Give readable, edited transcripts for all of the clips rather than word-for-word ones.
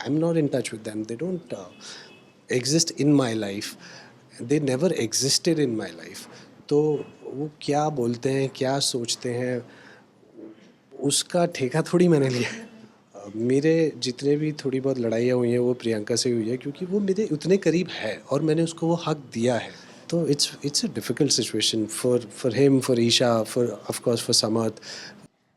I'm not in touch with them. They don't exist in my life. They never existed in my life. तो वो क्या बोलते हैं, क्या सोचते हैं, उसका ठेका थोड़ी मैंने लिया है। मेरे जितने भी थोड़ी बहुत लड़ाइयाँ हुई हैं वो प्रियंका से हुई है, क्योंकि वो मेरे उतने करीब है और मैंने उसको वो हक दिया है। तो it's a difficult situation for him, for Isha, for of course for Samarth.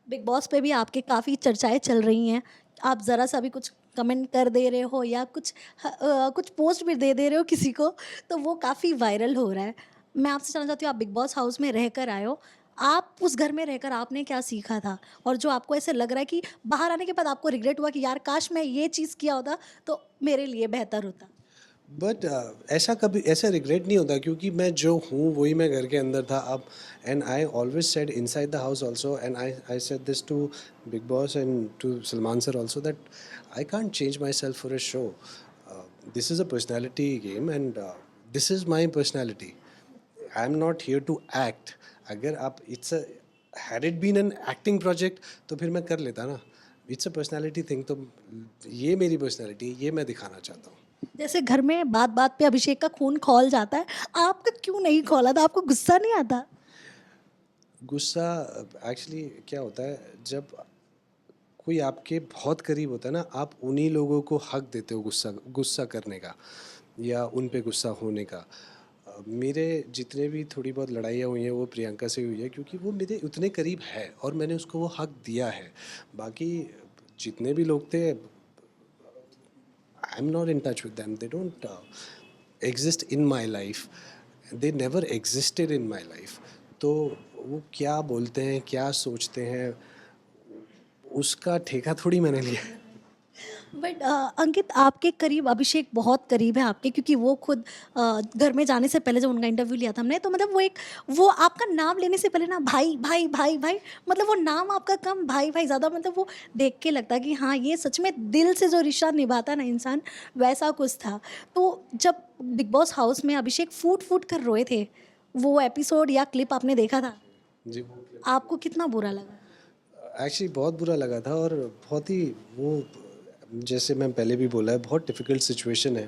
Bigg Boss पे भी आपके काफ़ी चर्चाएँ चल रही हैं। आप ज़रा-सा भी कुछ कमेंट कर दे रहे हो या कुछ पोस्ट भी दे दे रहे हो किसी को, तो वो काफ़ी वायरल हो रहा है। मैं आपसे जानना चाहती हूँ, आप बिग बॉस हाउस में रहकर आए हो, आप उस घर में रहकर आपने क्या सीखा था? और जो आपको ऐसे लग रहा है कि बाहर आने के बाद आपको रिग्रेट हुआ कि यार काश मैं ये चीज़ किया होता तो मेरे लिए बेहतर होता? बट ऐसा कभी ऐसा रिग्रेट नहीं होता, क्योंकि मैं जो हूँ वही मैं घर के अंदर था अब। And I always said inside the house also, and I said this to Bigg Boss and to Salman sir also, that I can't change my self for a show. This is a personality game, and this is my personality. I am not here to act. अगर आप it's a had it been an acting project तो फिर मैं कर लेता ना. It's a personality thing. तो ये मेरी पर्सनैलिटी, ये मैं दिखाना चाहता हूँ. जैसे घर में बात-बात पे अभिषेक का खून खौल जाता है, आपका क्यों नहीं खौला था? आपको गुस्सा नहीं आता? गुस्सा एक्चुअली क्या होता है, जब कोई आपके बहुत करीब होता है ना, आप उन्हीं लोगों को हक देते हो गुस्सा गुस्सा करने का या उन पे गुस्सा होने का. मेरे जितने भी थोड़ी बहुत लड़ाइयाँ हुई हैं वो प्रियंका से हुई है, क्योंकि वो मेरे उतने करीब है और मैंने उसको वो हक दिया है. बाकी जितने भी लोग थे, आई am not in touch with them. They don't exist in my life. They never existed in my life. तो वो क्या बोलते हैं, क्या सोचते हैं, उसका ठेका थोड़ी मैंने लिया है. बट अंकित आपके करीब अभिषेक बहुत करीब है आपके, क्योंकि वो खुद घर में जाने से पहले जब उनका इंटरव्यू लिया था हमने, तो मतलब वो आपका नाम लेने से पहले ना भाई भाई भाई भाई, मतलब वो नाम आपका कम भाई भाई ज़्यादा, मतलब वो देख के लगता है कि हाँ ये सच में दिल से जो रिश्ता निभाता ना इंसान, वैसा कुछ था। तो जब बिग बॉस हाउस में अभिषेक फूट फूट कर रोए थे, वो एपिसोड या क्लिप आपने देखा था? जी. आपको कितना बुरा लगा? एक्चुअली बहुत बुरा लगा था, और बहुत ही वो, जैसे मैं पहले भी बोला है, बहुत डिफ़िकल्ट सिचुएशन है.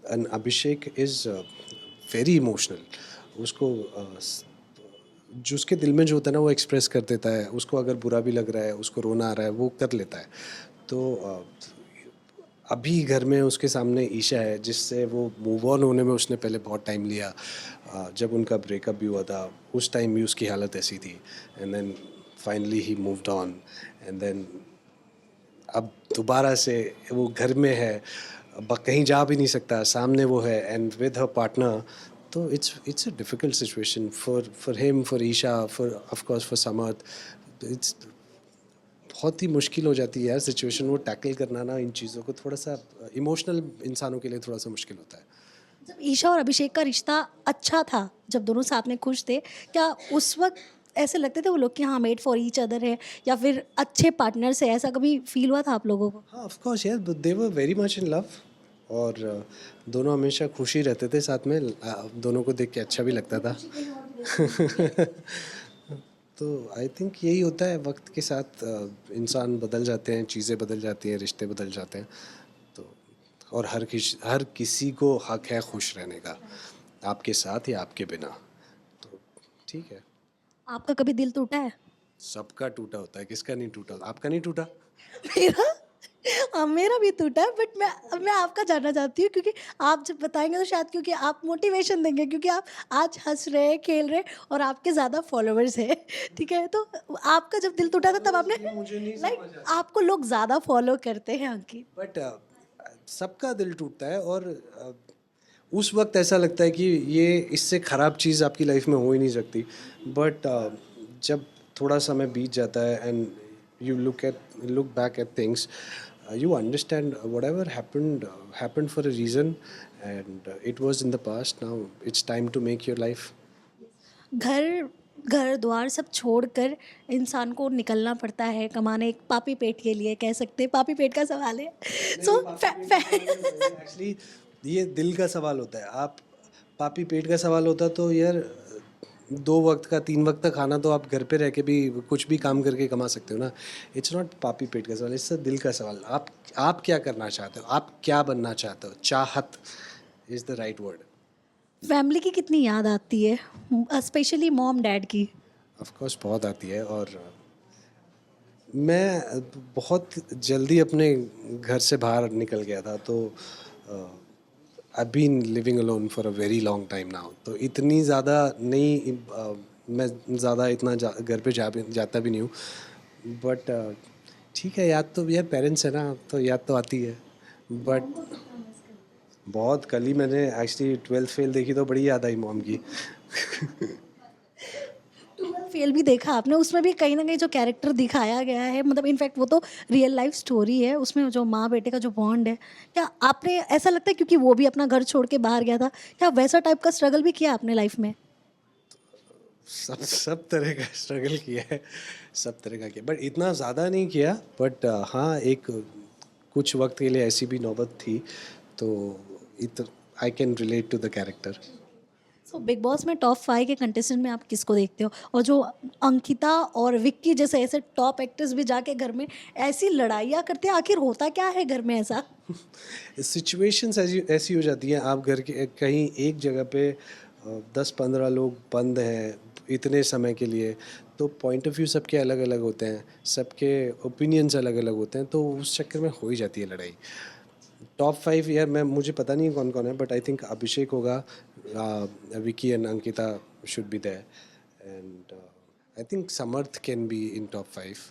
And Abhishek is very emotional. उसको जो उसके दिल में जो होता है ना वो एक्सप्रेस कर देता है. उसको अगर बुरा भी लग रहा है, उसको रोना आ रहा है, वो कर लेता है. तो अभी घर में उसके सामने ईशा है, जिससे वो मूव ऑन होने में उसने पहले बहुत टाइम लिया. जब उनका ब्रेकअप भी हुआ था उस टाइम भी उसकी हालत ऐसी थी. And then finally he moved on. And then अब दोबारा से वो घर में है, अब कहीं जा भी नहीं सकता, सामने वो है एंड विद हर पार्टनर. तो it's a difficult situation for him, for Isha, for of course for Samarth. It's बहुत ही मुश्किल हो जाती है यार सिचुएशन, वो टैकल करना ना इन चीज़ों को, थोड़ा सा इमोशनल इंसानों के लिए थोड़ा सा मुश्किल होता है. जब ईशा और अभिषेक का रिश्ता अच्छा था, जब दोनों साथ में खुश थे, क्या उस वक़्त ऐसे लगते थे वो लोग कि हाँ, मेड फॉर ईच अदर है या फिर अच्छे पार्टनर्स हैं, ऐसा कभी फ़ील हुआ था आप लोगों को? हाँ, ऑफ कोर्स यार, they were very much in love. और दोनों हमेशा खुश ही रहते थे साथ में. दोनों को देख के अच्छा भी लगता था. तो आई थिंक यही होता है, वक्त के साथ इंसान बदल जाते हैं, चीज़ें बदल जाती हैं, रिश्ते बदल जाते हैं. तो और हर किसी को हक है खुश रहने का, आपके साथ या आपके बिना. तो ठीक है. आपका कभी दिल टूटा है? सबका टूटा होता है, किसका नहीं टूटा? आपका नहीं टूटा? मेरा मेरा भी टूटा है, बट मैं आपका जानना चाहती हूँ, क्योंकि आप जब बताएँगे तो शायद, क्योंकि आप मोटिवेशन देंगे, क्योंकि आप आज हँस रहे हैं, खेल रहे हैं और आपके ज़्यादा फॉलोवर्स हैं, ठीक है? तो आपका जब दिल टूटा था तब आपने ये मुझे नहीं लाइक समझ आता. आपको लोग ज़्यादा फॉलो करते हैं अंकित। बट सबका दिल टूटता है, और उस वक्त ऐसा लगता है कि ये इससे ख़राब चीज़ आपकी लाइफ में हो ही नहीं सकती. बट जब थोड़ा समय बीत जाता है and you look back at things, you understand whatever happened for a reason, and it was in the past. Now it's time to make your life. घर घर-द्वार सब छोड़कर इंसान को निकलना पड़ता है कमाने, एक पापी पेट के लिए कह सकते हैं, पापी पेट का सवाल है। नहीं, सो वो फै पापी पेट फै का सवाल नहीं होता है एक्चुअली. ये दिल का सवाल होता है. आप पापी पेट का सवाल होता तो यार, 2 वक्त का 3 वक्त का खाना तो आप घर पे रह के भी कुछ भी काम करके कमा सकते हो ना. इट्स नॉट पापी पेट का सवाल, इट्स दिल का सवाल. आप क्या करना चाहते हो, आप क्या बनना चाहते हो, चाहत is the right word. Family की कितनी याद आती है, स्पेशली मॉम डैड की? ऑफ कोर्स बहुत आती है, और मैं बहुत जल्दी अपने घर से बाहर निकल गया था, तो I been living alone for a very long time now, तो इतनी ज़्यादा नहीं मैं ज़्यादा इतना घर पे जाता भी नहीं हूँ, बट ठीक है, याद तो यार पेरेंट्स है ना, तो याद तो आती है, बट बहुत कल ही मैंने एक्चुअली 12th फेल देखी तो बड़ी याद आई मॉम की। ट्वेल्थ फेल भी देखा आपने, उसमें भी कहीं ना कहीं जो कैरेक्टर दिखाया गया है, मतलब इनफैक्ट वो तो रियल लाइफ स्टोरी है, उसमें जो माँ बेटे का जो बॉन्ड है, क्या आपने ऐसा लगता है क्योंकि वो भी अपना घर छोड़ के बाहर गया था, क्या वैसा टाइप का स्ट्रगल भी किया आपने लाइफ में? सब सब तरह का स्ट्रगल किया है, सब तरह का किया, बट इतना ज़्यादा नहीं किया, बट हाँ, एक कुछ वक्त के लिए ऐसी भी नौबत थी, तो it I can relate to the character. So Bigg Boss में टॉप 5 के कंटेस्टेंट में आप किसको देखते हो, और जो अंकिता और विक्की जैसे ऐसे टॉप एक्टर्स भी जाके घर में ऐसी लड़ाइयाँ करते हैं, आखिर होता क्या है घर में ऐसा? सिचुएशंस ऐसी ऐसी हो जाती हैं, आप घर के कहीं एक जगह पे 10-15 लोग बंद हैं इतने समय के लिए, तो पॉइंट ऑफ व्यू सबके अलग अलग होते हैं, सबके ओपिनियंस अलग अलग होते हैं, तो उस चक्कर में हो ही जाती है लड़ाई। टॉप 5 यार, मैं मुझे पता नहीं कौन कौन है, बट आई थिंक अभिषेक होगा, Vicky and Ankita should be there, and I think Samarth can be in top 5,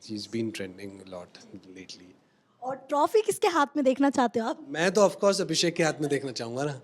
he is been trending lot lately. और ट्रॉफी किसके हाथ में देखना चाहते हो आप? मैं तो ऑफ कोर्स अभिषेक के हाथ में देखना चाहूँगा ना।